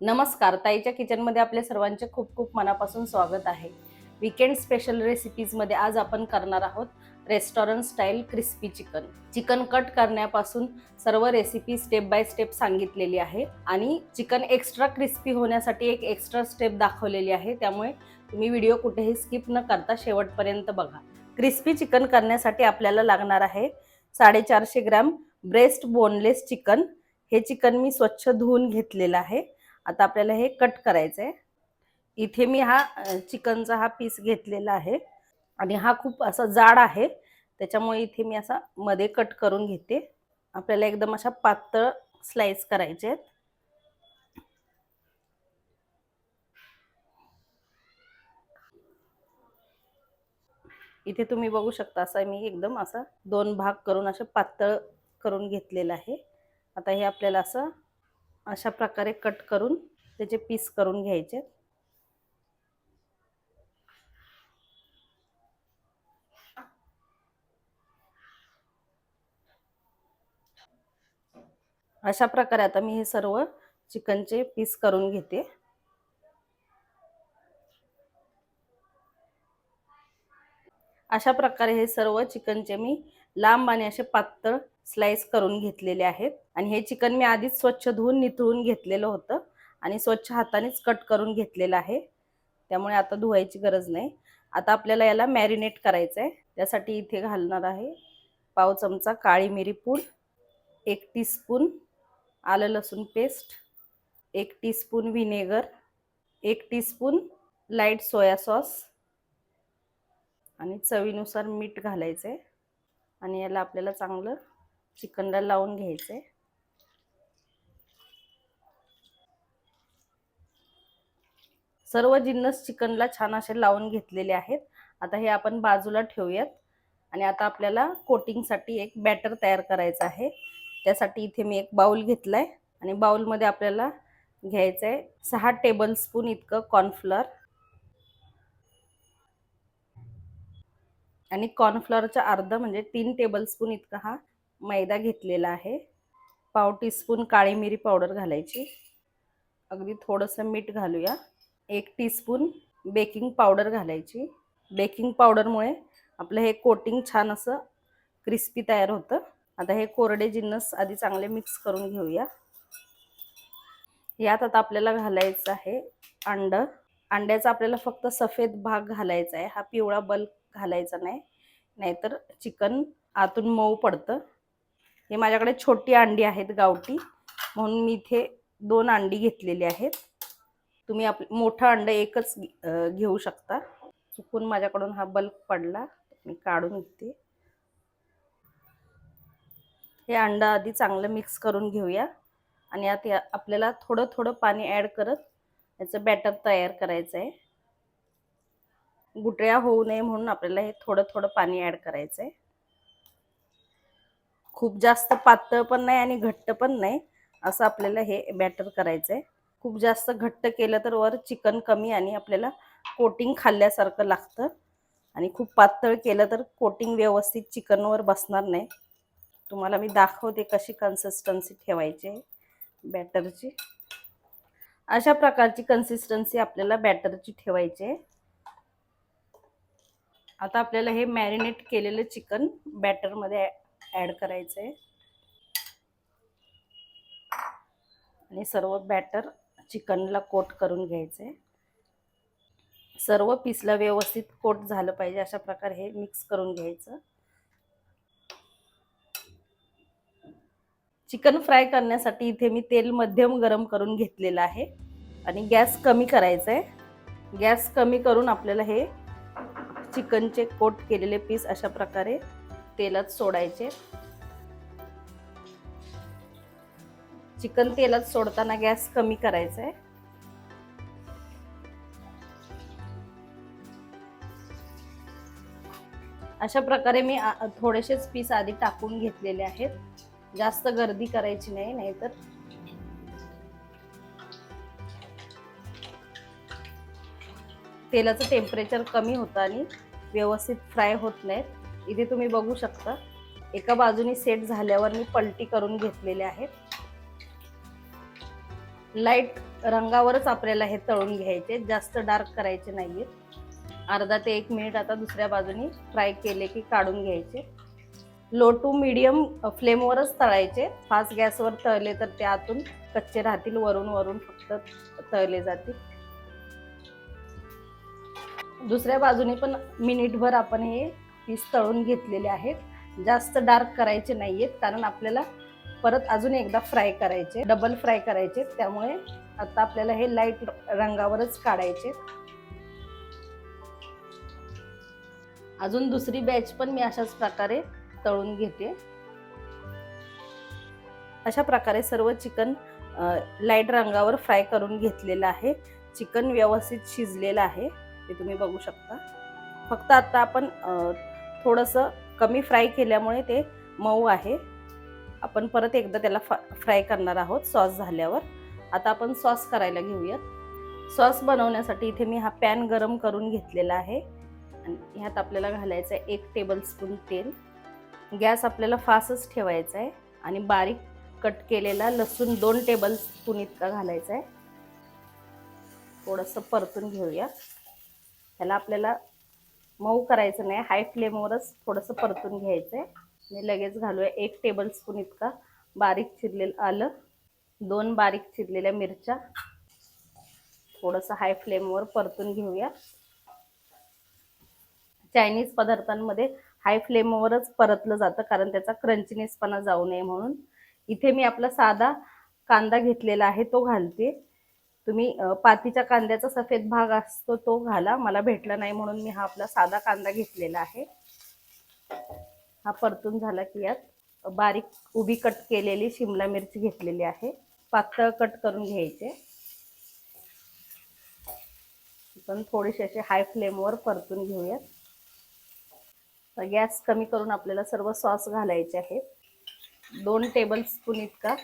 नमस्कार, ताईच्या किचनमध्ये आपल्या सर्वांचे खूप खूप मनापासून स्वागत आहे. वीकेंड स्पेशल रेसिपीजमध्ये आज आपण करणार आहोत restaurant style crispy chicken. Chicken cut करण्यापासून सर्व रेसिपी स्टेप बाय स्टेप सांगितलेली आहे आणि चिकन एक्स्ट्रा क्रिस्पी होण्यासाठी एक एक्स्ट्रा स्टेप दाखवलेली आहे. त्यामुळे तुम्ही व्हिडिओ कुठेही स्किप न करता शेवटपर्यंत बघा. क्रिस्पी चिकन करण्यासाठी आपल्याला लागणार आहे 450 ग्रॅम ब्रेस्ट बोनलेस चिकन. हे चिकन मी स्वच्छ धुवून घेतलेलं आहे. आता आपल्याला हे कट करायचं आहे. इथे मी हा चिकनचा हा पीस घेतलेला आहे आणि हा खूप असा जाड आहे, त्याच्यामुळे इथे मी असा मध्ये कट करून घेते. आपल्याला एकदम अशा पातळ स्लाइस करायचे आहेत. इथे तुम्ही बघू शकता असा मी एकदम असा 2 भाग करून असे पातळ करून घेतलेला आहे. आता हे आपल्याला असं अशा प्रकारे कट करून त्याचे पीस करून घ्यायचे. अशा प्रकारे आता मी हे सर्व चिकनचे पीस करून घेते. अशा प्रकारे हे सर्व चिकनचे मी लांब आणि असे पातळ स्लाइस करून घेतलेले आहेत. आणि हे चिकन मी आधीच स्वच्छ धुवून निथळून घेतलेलं होतं आणि स्वच्छ हातानेच कट करून घेतलेलं आहे, त्यामुळे आता धुवायची गरज नाही. आता आपल्याला याला मॅरिनेट करायचं आहे. त्यासाठी इथे घालणार आहे पाव चमचा काळी मिरी पूड, 1 टीस्पून आलं लसूण paste, 1 teaspoon vinegar, 1 teaspoon light soya sauce आणि चवीनुसार मीठ घालायचे. आणि याला आपल्याला चांगलं चिकनला लावून घ्यायचे. सर्व जिन्नस चिकनला छान असे लावून घेतलेले आहेत. आता हे आपण बाजूला ठेवूयात आणि आता आपल्याला कोटिंगसाठी एक बॅटर तयार करायचं आहे. त्यासाठी इथे मी एक बाउल घेतलाय आणि बाउलमध्ये आपल्याला घ्यायचं आहे 6 टेबलस्पून इतकं कॉर्नफ्लोअर आणि कॉर्नफ्लोअरचा अर्धा म्हणजे 3 टेबलस्पून इतका हा मैदा घेतलेला आहे. पाव टीस्पून काळी मिरी पावडर घालायची. अगदी थोडंसं मीठ घालूया. 1 टीस्पून बेकिंग पावडर घालायची. बेकिंग पावडरमुळे आपलं हे कोटिंग छान असं क्रिस्पी तयार होतं. आता हे कोरडे जिन्नस आधी चांगले मिक्स करून घेऊया. यात आता आपल्याला घालायचं आहे अंड. अंड्याचा आपल्याला फक्त सफेद भाग घालायचा आहे, हा पिवळा बल्क घालायचा नाही, नाहीतर चिकन आतून मऊ पडतं. हे माझ्याकडे छोटी अंडी आहेत गावठी, म्हणून मी इथे 2 अंडी घेतलेली आहेत. तुम्ही मोठं अंड एकच घेऊ शकता. चुकून माझ्याकडून हा बल्क पडला, मी काढून घेते. हे अंड आधी चांगलं मिक्स करून घेऊया आणि यात आपल्याला थोडं थोडं पाणी ॲड करत याचं बॅटर तयार करायचं आहे. गुठळ्या होऊ नये म्हणून आपल्याला हे थोडं थोडं पाणी ॲड करायचं आहे. खूप जास्त पातळ पण नाही आणि घट्ट पण नाही, असं आपल्याला हे बॅटर करायचं आहे. खूप जास्त घट्ट केलं तर वर चिकन कमी आणि आपल्याला कोटिंग खाल्ल्यासारखं लागतं, आणि खूप पातळ केलं तर कोटिंग व्यवस्थित चिकनवर बसणार नाही. तुम्हाला मी दाखवते कशी कन्सिस्टन्सी ठेवायची आहे बॅटरची. अशा प्रकारची कन्सिस्टन्सी आपल्याला बॅटरची ठेवायची आहे. आता आपल्याला हे मॅरिनेट केलेलं चिकन बॅटरमध्ये ॲड करायचं आहे आणि सर्व बॅटर चिकनला कोट करून घ्यायचं आहे. सर्व पीसला व्यवस्थित कोट झालं पाहिजे, अशा प्रकारे हे मिक्स करून घ्यायचं. चिकन फ्राय करण्यासाठी इथे मी तेल मध्यम गरम करून घेतलेलं आहे आणि गॅस कमी करायचा आहे. गॅस कमी करून आपल्याला हे चिकनचे कोट केलेले पीस अशा प्रकारे तेलात सोडायचे. चिकन तेलात सोडताना गॅस कमी करायचा आहे. अशा प्रकारे मी थोडेसेच पीस आधी टाकून घेतलेले आहेत. जास्त गर्दी करायची नाही, नाहीतर तेलाचं टेम्परेचर कमी होतं आणि व्यवस्थित फ्राय होत नाहीत. इथे तुम्ही बघू शकता एका बाजूने सेट झाल्यावर मी पलटी करून घेतलेले आहेत. लाईट रंगावरच आपल्याला हे तळून घ्यायचे, जास्त डार्क करायचे नाहीये. अर्धा ते 1 मिनिट आता दुसऱ्या बाजूनी फ्राय केले की काढून घ्यायचे. लो टू मीडियम फ्लेमवरच तळायचे. फास्ट गॅसवर तळले तर ते आतून कच्चे राहतील, वरून फक्त तळले जातील. दुसऱ्या बाजूने पण मिनिटभर आपण हे पीस तळून घेतलेले आहेत. जास्त डार्क करायचे नाहीयेत, कारण आपल्याला परत अजून एकदा फ्राय करायचे, डबल फ्राय करायचे. त्यामुळे आता आपल्याला हे लाईट रंगावरच काढायचे. अजून दुसरी बॅच पण मी अशाच प्रकारे तळून घेते. अशा प्रकारे सर्व चिकन लाईट रंगावर फ्राय करून घेतलेलं आहे. चिकन व्यवस्थित शिजलेलं आहे, ते तुम्ही बघू शकता. फक्त आता आपण थोडंसं कमी फ्राय केल्यामुळे ते मऊ आहे. आपण परत एकदा त्याला फ्राय करणार आहोत सॉस झाल्यावर. आता आपण सॉस करायला घेऊयात. सॉस बनवण्यासाठी इथे मी हा पॅन गरम करून घेतलेला आहे आणि ह्यात आपल्याला घालायचं आहे 1 टेबलस्पून तेल. गॅस आपल्याला फास्टच ठेवायचा आहे आणि बारीक कट केलेला लसूण 2 टेबलस्पून इतका घालायचा आहे. थोडंसं परतून घेऊया. त्याला आपल्याला मऊ करायचं नाही, हाय फ्लेमवरच थोडंसं परतून घ्यायचं आहे. आणि लगेच घालूया 1 टेबलस्पून इतका बारीक चिरलेलं आलं, 2 बारीक चिरलेल्या मिरच्या. थोडंसं हाय फ्लेमवर परतून घेऊया. चायनीज पदार्थांमध्ये हाय फ्लेमवरच परतलं जातं, कारण त्याचा क्रंचीनेसपणा जाऊ नये म्हणून. इथे मी आपला साधा कांदा घेतलेला आहे, तो घालते. तुम्ही पातीच्या कांद्याचा सफेद भाग असतो तो घाला. मला भेटला नाही म्हणून मी हा आपला साधा कांदा घेतलेला आहे. हा परतून झाला की यात बारीक उभी कट केलेली शिमला मिरची घेतलेली आहे. पातळ कट करून घ्यायचे. पण थोडेसे असे हाय फ्लेमवर परतून घेऊयात. गॅस कमी करून आपल्याला सर्व सॉस घालायचे आहेत. 2 टेबलस्पून इतका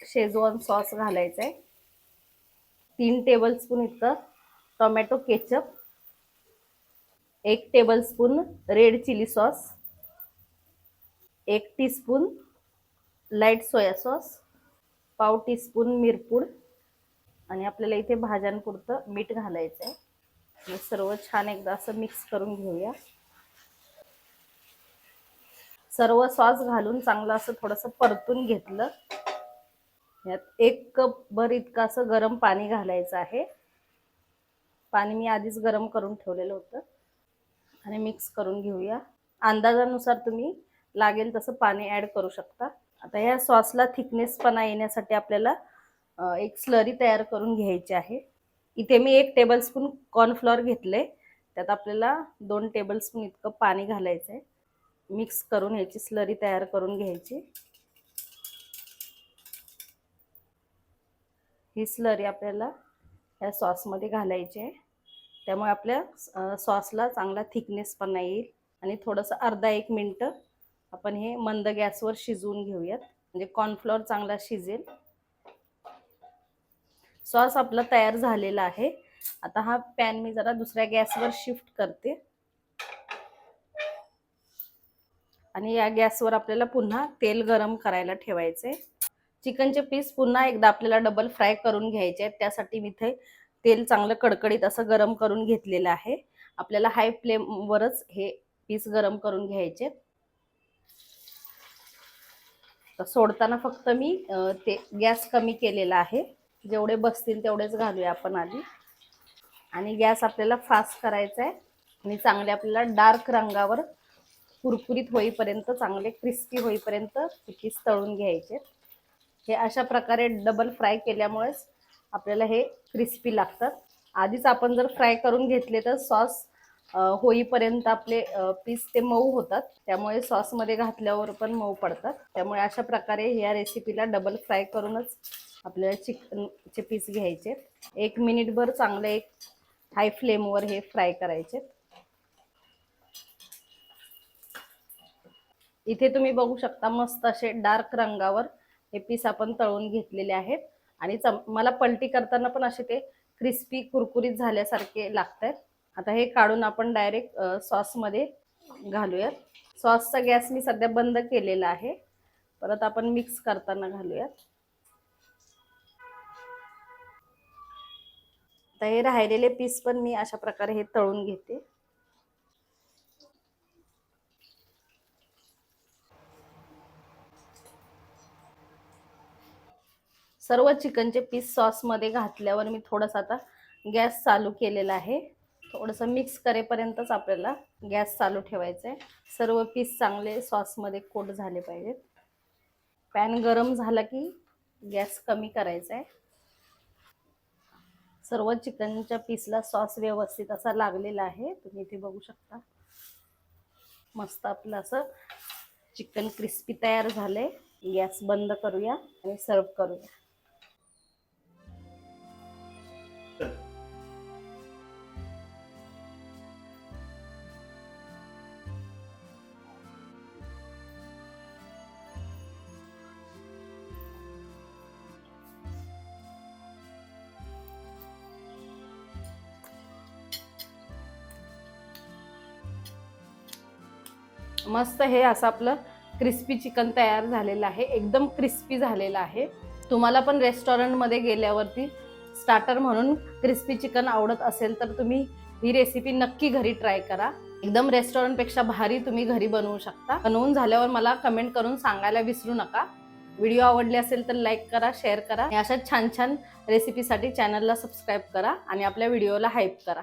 शेजवान सॉस घालायचा आहे. 3 टेबलस्पून इतका tomato ketchup, 1 tablespoon red chilli sauce, 1 teaspoon light soya sauce, पाव टीस्पून मिरपूड आणि आपल्याला इथे भाज्यांपुरतं मीठ घालायचं आहे. हे सर्व छान एकदा असं मिक्स करून घेऊया. सर्व सॉस घालून चांगलं असं थोडंसं परतून घेतलं. यात 1 कप भर इतकं असं गरम पाणी घालायचं आहे. पाणी मी आधीच गरम करून ठेवलेलं होतं. आणि मिक्स करून घेऊया. अंदाजानुसार तुम्ही लागेल तसं पाणी ॲड करू शकता. आता ह्या सॉसला थिकनेसपणा येण्यासाठी आपल्याला एक स्लरी तयार करून घ्यायची आहे. इथे मी 1 टेबलस्पून कॉर्नफ्लॉवर घेतले. त्यात आपल्याला 2 टेबलस्पून इतकं पाणी घालायचं आहे. मिक्स करून ह्याची स्लरी तयार करून घ्यायची. ही स्लरी आपल्याला या सॉसमध्ये घालायची आहे. त्यामुळे आपल्या सॉसला चांगला थिकनेसपणा येईल. आणि थोडंसं अर्धा 1 मिनिट आपण हे मंद गॅसवर शिजवून घेऊयात, म्हणजे कॉर्नफ्लॉवर चांगला शिजेल. सॉस आपला तयार झालेला आहे. आता हा पॅन मी जरा दुसऱ्या गॅसवर शिफ्ट करते आणि या गॅसवर आपल्याला पुन्हा तेल गरम करायला ठेवायचे. चिकनचे पीस पुन्हा एकदा आपल्याला डबल फ्राय करून घ्यायचे आहेत. त्यासाठी मी इथे तेल चांगलं कडकडीत असं गरम करून घेतलेलं आहे. आपल्याला हाय फ्लेमवरच हे पीस गरम करून घ्यायचे. सोडताना फक्त मी ते गॅस कमी केलेला आहे. जेवढे बसतील तेवढेच घालूया आपण आधी. आणि गॅस आपल्याला फास्ट करायचा आहे आणि चांगले आपल्याला डार्क रंगावर कुरकुरीत होईपर्यंत, चांगले क्रिस्पी होईपर्यंत पीस तळून घ्यायचे. हे अशा प्रकारे डबल फ्राय केल्यामुळेच आपल्याला हे क्रिस्पी लागतात. आधीच आपण जर फ्राय करून घेतले तर सॉस होईपर्यंत आपले पीस ते मऊ होतात. त्यामुळे सॉसमध्ये घातल्यावर पण मऊ पडतात. त्यामुळे अशा प्रकारे या रेसिपीला डबल फ्राय करूनच आपल्याला चिकनचे पीस घ्यायचे. 1 मिनिटभर चांगले एक हाय फ्लेमवर हे फ्राय करायचे. इथे तुम्ही बघू शकता मस्त असे डार्क रंगावर हे पीस आपण तळून घेतलेले आहेत. आणि मला पलटी करताना पण असे ते क्रिस्पी कुरकुरीत झाल्यासारखे लागतात. आता हे काढून आपण डायरेक्ट सॉसमध्ये घालूयात. सॉसचा गॅस मी सध्या बंद केलेला आहे. परत आपण मिक्स करताना घालूयात. तर हे राहिलेले पीस पण मी अशा प्रकारे हे तळून घेते. सर्व चिकनचे पीस सॉसमध्ये घातल्यावर मी थोडंसं आता गॅस चालू केलेला आहे. थोडंसं मिक्स करेपर्यंतच आपल्याला गॅस चालू ठेवायचा आहे. सर्व पीस चांगले सॉसमध्ये कोट झाले पाहिजेत. पॅन गरम झाला की गॅस कमी करायचा आहे. सर्व चिकनच्या पीसला सॉस व्यवस्थित असा लागलेला आहे, तुम्ही इथे बघू शकता. मस्त आपलं असं चिकन क्रिस्पी तयार झालंय. गॅस बंद करूया आणि सर्व करूया. मस्त हे असं आपलं क्रिस्पी चिकन तयार झालेलं आहे. एकदम क्रिस्पी झालेलं आहे. तुम्हाला पण रेस्टॉरंटमध्ये गेल्यावरती स्टार्टर म्हणून क्रिस्पी चिकन आवडत असेल तर तुम्ही ही रेसिपी नक्की घरी ट्राय करा. एकदम रेस्टॉरंटपेक्षा भारी तुम्ही घरी बनवू शकता. बनवून झाल्यावर मला कमेंट करून सांगायला विसरू नका. व्हिडिओ आवडले असेल तर लाईक करा, शेअर करा. अशा छान छान रेसिपीसाठी चॅनलला सबस्क्राईब करा आणि आपल्या व्हिडिओला हाईप करा.